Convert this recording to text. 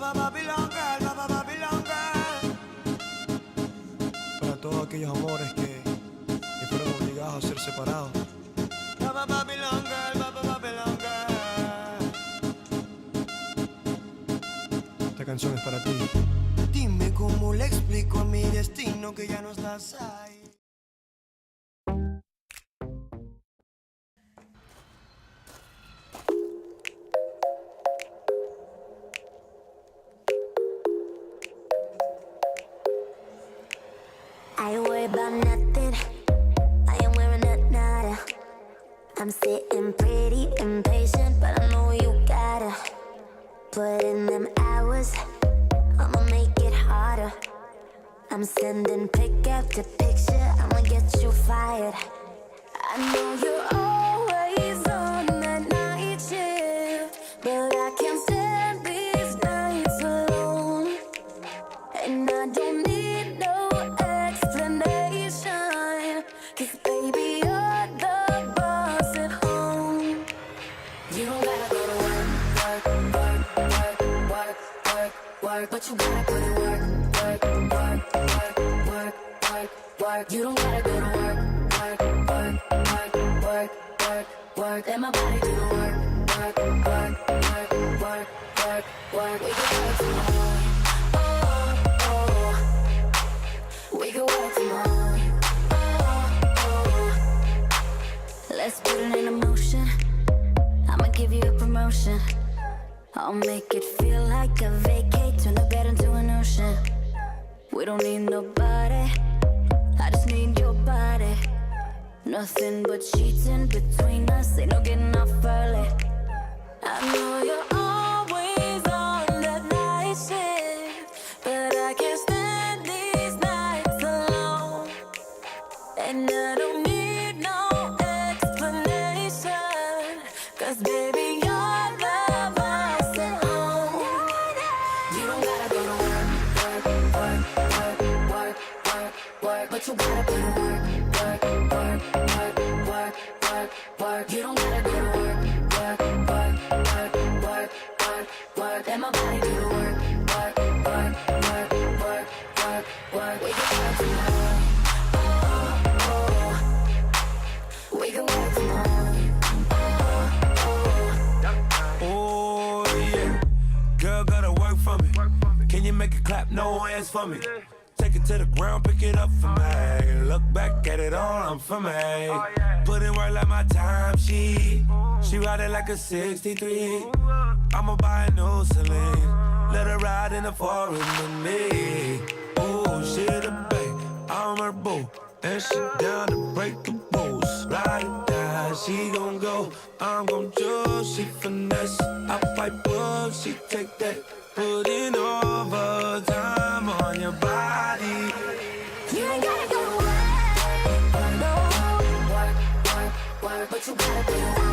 Babylon girl, Babylon girl. Para todos aquellos amores que fueron obligados a ser separados. Babylon girl, Babylon girl. Esta canción es para ti. Dime cómo le explico a mi destino que ya no estás ahí. I ain't worried about nothing. I ain't wearing a nada. I'm sitting pretty impatient, but I know you gotta put in them hours. I'ma make it harder. I'm sending pick after picture. I'ma get you fired. I know you're always on that night shift, but I can't stand these nights alone. And I don't need no explanation, 'cause baby, you're the boss at home. You don't gotta go to work, work, work, work, work, work, work, but you gotta put in work, work, work, work, work, work, work. You don't gotta go to work, work, work, work, work, work, work. Let my body do the work, work, work, work, work, work, work. We can work tomorrow. Oh, oh. We can work tomorrow. Oh, oh. Let's put it in motion. I'ma give you a promotion. I'll make it feel like a vacate. Turn the bed into an ocean. We don't need nobody, I just need your body. Nothing but sheets in between us, ain't no getting off early. I know you're always on that night shift, but I can't stand these nights alone. And I don't need no explanation, 'cause baby, you're the boss at home. You don't gotta go to work, work, work, work, work, work, work, but you gotta put in work, work, work, work, work, work, work. You don't gotta go to work, work, work, work, work, work, work. Let my body do the work, work, work, work, work, work, work. We can work tomorrow. Oh, oh. We can work tomorrow. Oh, Oh yeah, girl gotta work for me. Can you make it clap? No hands for me. Take it to the ground, pick it up for me. Look back at it all, I'm for me. Put in work like my time, she ride it like a 63. I'ma buy a new Celine, let her ride in the forest with me. Oh, she the babe, I'm her boo, and she down to break the rules. Ride it down, she gon' go, I'm gon' choose. She finesse, I fight bulls, she take that. Put in overtime on your body. you ain't gotta go to work, no. Work, work, work, but you gotta put in work.